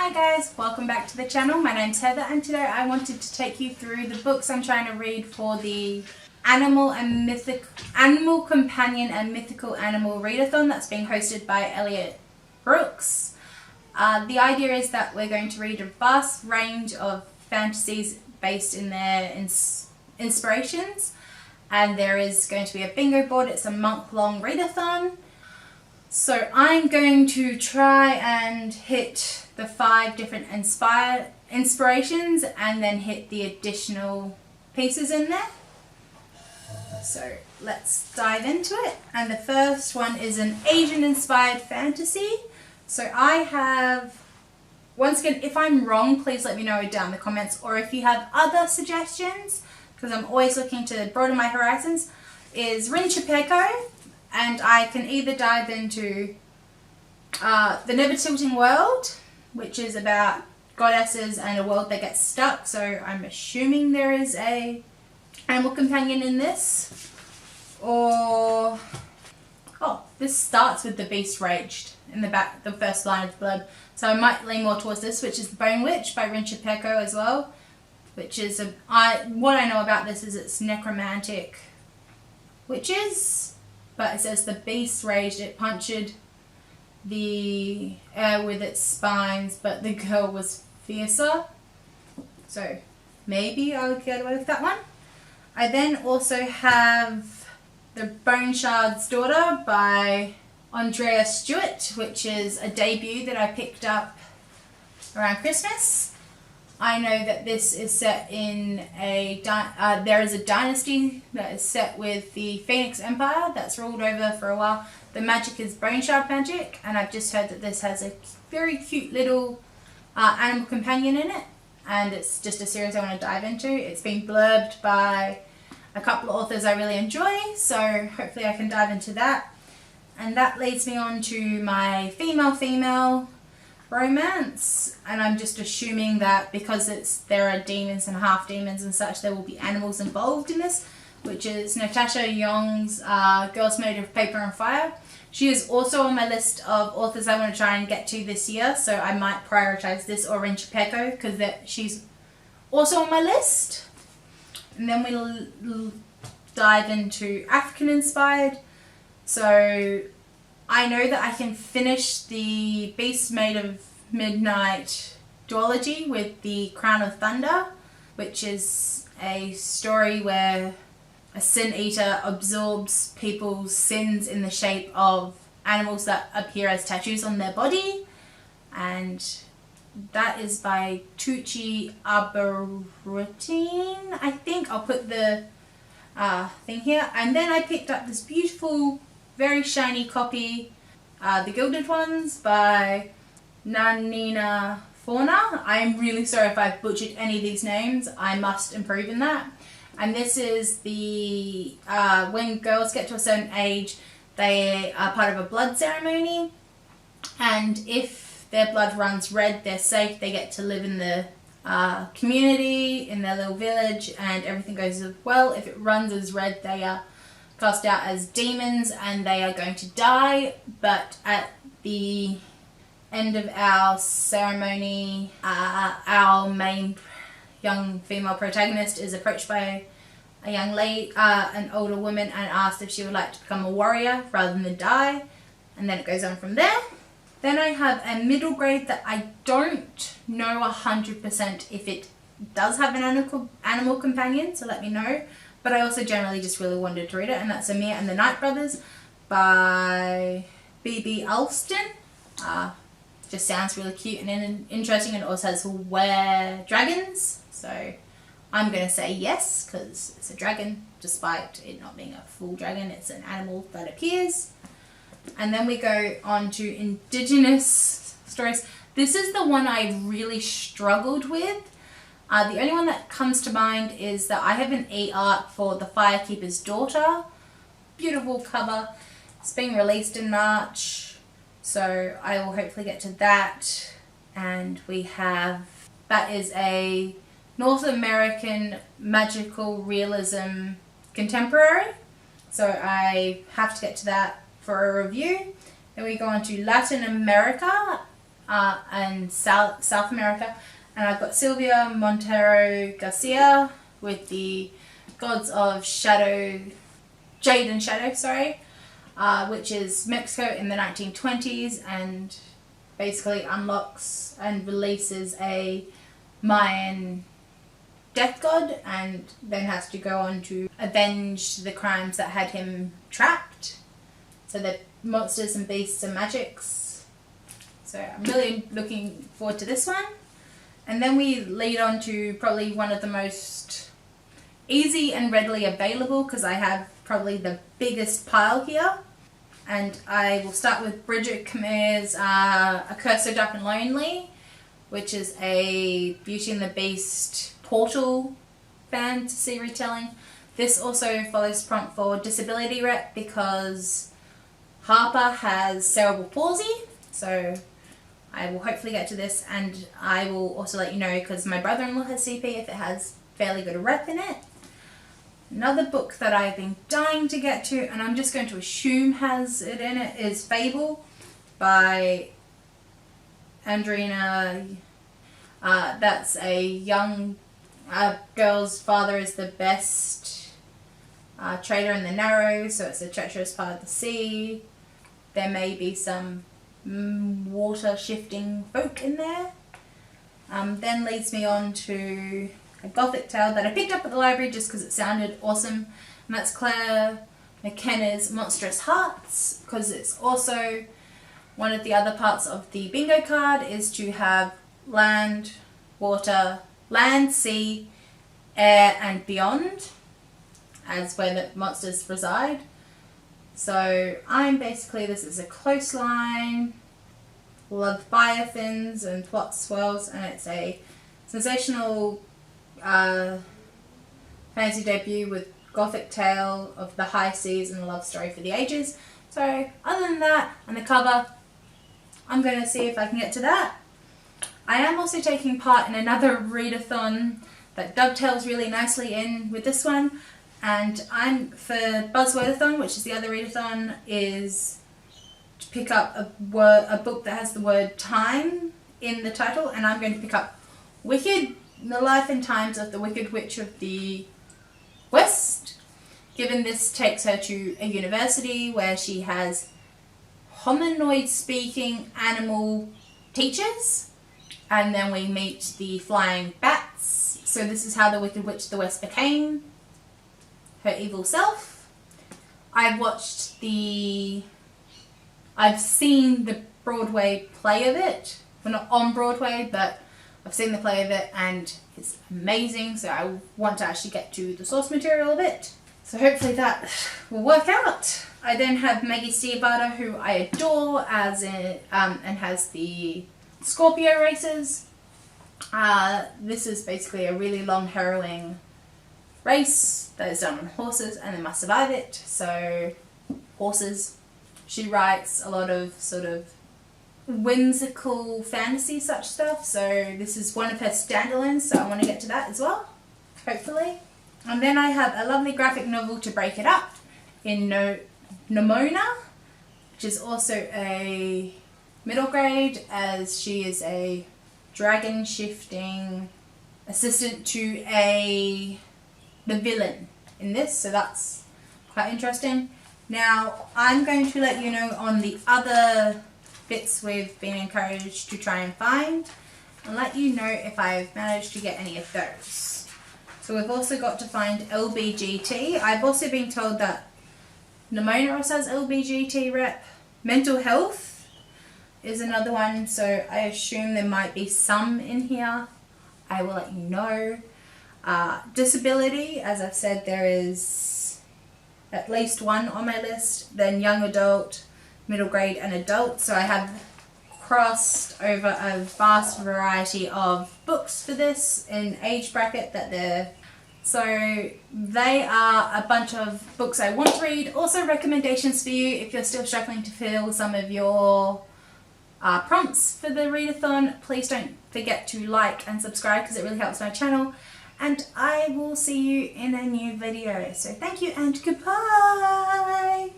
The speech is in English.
Hi guys, welcome back to the channel. My name's Heather and today I wanted to take you through the books I'm trying to read for the Animal Companion and Mythical Animal Readathon that's being hosted by Elliot. The idea is that we're going to read a vast range of fantasies based in their inspirations, and there is going to be a bingo board. It's a month-long readathon. So I'm going to try and hit the 5 different inspirations and then hit the additional pieces in there. So let's dive into it. And the first one is an Asian inspired fantasy. So I have, once again, if I'm wrong, please let me know down in the comments, or if you have other suggestions, because I'm always looking to broaden my horizons, is Rinchipeko. And I can either dive into The Never Tilting World, which is about goddesses and a world that gets stuck. So I'm assuming there is a animal companion in this. Or, oh, this starts with the beast raged in the back, the first line of the blurb. So I might lean more towards this, which is The Bone Witch by Rinchipeko as well. Which is, what I know about this is it's necromantic witches. But it says the beast raged, it punctured the air with its spines, but the girl was fiercer. So maybe I'll get away with that one. I then also have The Bone Shard's Daughter by Andrea Stewart, which is a debut that I picked up around Christmas. I know that this is set in there is a dynasty that is set with the Phoenix Empire that's ruled over for a while. The magic is bone shard magic, and I've just heard that this has a very cute little animal companion in it, and it's just a series I want to dive into. It's been blurbed by a couple of authors I really enjoy, so hopefully I can dive into that. And that leads me on to my female romance, and I'm just assuming that because there are demons and half demons and such, there will be animals involved in this, which is Natasha Young's Girls Made of Paper and Fire. She is also on my list of authors I want to try and get to this year, so I might prioritize this or Rinchipeko because she's also on my list. And then we'll dive into African inspired. So I know that I can finish the Beast Made of Midnight duology with the Crown of Thunder, which is a story where a sin eater absorbs people's sins in the shape of animals that appear as tattoos on their body. And that is by Tucci Aberutine, I think. I'll put the thing here. And then I picked up this beautiful, very shiny copy, The Gilded Ones by Nanina Fauna. I'm really sorry if I've butchered any of these names. I must improve in that. And this is the when girls get to a certain age, they are part of a blood ceremony, and if their blood runs red, they're safe. They get to live in the community, in their little village, and everything goes well. If it runs as red, they are cast out as demons and they are going to die. But at the end of our ceremony, our main young female protagonist is approached by a young lady, an older woman, and asked if she would like to become a warrior rather than die, and then it goes on from there. Then I have a middle grade that I don't know 100% if it does have an animal companion, so let me know. But I also generally just really wanted to read it, and that's Amir and the Night Brothers by B.B. Alston. Just sounds really cute and interesting, and it also has dragons. So I'm going to say yes, because it's a dragon, despite it not being a full dragon. It's an animal that appears. And then we go on to Indigenous stories. This is the one I really struggled with. The only one that comes to mind is that I have an e-art for The Firekeeper's Daughter. Beautiful cover. It's being released in March, so I will hopefully get to that. And we have, that is a North American magical realism contemporary, so I have to get to that for a review. Then we go on to Latin America, and South America. And I've got Sylvia Montero Garcia with the Gods of Shadow, Jade and Shadow, sorry, which is Mexico in the 1920s, and basically unlocks and releases a Mayan death god, and then has to go on to avenge the crimes that had him trapped. So the monsters and beasts and magics. So I'm really looking forward to this one. And then we lead on to probably one of the most easy and readily available, because I have probably the biggest pile here. And I will start with Bridget Khmer's A Curse So Dark and Lonely, which is a Beauty and the Beast portal fantasy retelling. This also follows prompt for disability rep, because Harper has cerebral palsy, so I will hopefully get to this, and I will also let you know, because my brother-in-law has CP, if it has fairly good rep in it. Another book that I've been dying to get to, and I'm just going to assume has it in it, is Fable by Andrina. That's a young girl's father is the best trader in the Narrows, so it's a treacherous part of the sea. There may be some water shifting folk in there. Then leads me on to a gothic tale that I picked up at the library just because it sounded awesome, and that's Claire McKenna's Monstrous Hearts, because it's also one of the other parts of the bingo card is to have land, water, land, sea, air and beyond as where the monsters reside. So I'm basically, this is a coastline, leviathans and plot swirls, and it's a sensational fantasy debut with gothic tale of the high seas and a love story for the ages. So other than that and the cover, I'm going to see if I can get to that. I am also taking part in another readathon that dovetails really nicely in with this one, and I'm for Buzzworthathon, which is the other readathon, is to pick up a book that has the word time in the title, and I'm going to pick up Wicked, The Life and Times of the Wicked Witch of the West, given this takes her to a university where she has hominoid speaking animal teachers, and then we meet the flying bats. So this is how the Wicked Witch of the West became her evil self. I've seen the Broadway play of it. Well, not on Broadway, but I've seen the play of it and it's amazing, so I want to actually get to the source material of it. So hopefully that will work out. I then have Maggie Stiebata, who I adore, as in, and has the Scorpio races. This is basically a really long harrowing race that is done on horses and they must survive it. So horses. She writes a lot of sort of whimsical fantasy such stuff, so this is one of her standalones, so I want to get to that as well, hopefully. And then I have a lovely graphic novel to break it up in Nomona, which is also a middle grade, as she is a dragon shifting assistant to the villain in this, so that's quite interesting. Now I'm going to let you know on the other bits we've been encouraged to try and find, and let you know if I've managed to get any of those. So we've also got to find LBGT. I've also been told that Nimona also has LBGT rep. Mental health is another one, so I assume there might be some in here. I will let you know. Disability, as I've said, there is at least one on my list. Then young adult, middle grade and adult, so I have crossed over a vast variety of books for this in age bracket that they're, so they are a bunch of books I want to read. Also recommendations for you if you're still struggling to fill some of your prompts for the readathon. Please don't forget to like and subscribe because it really helps my channel, and I will see you in a new video. So thank you and goodbye.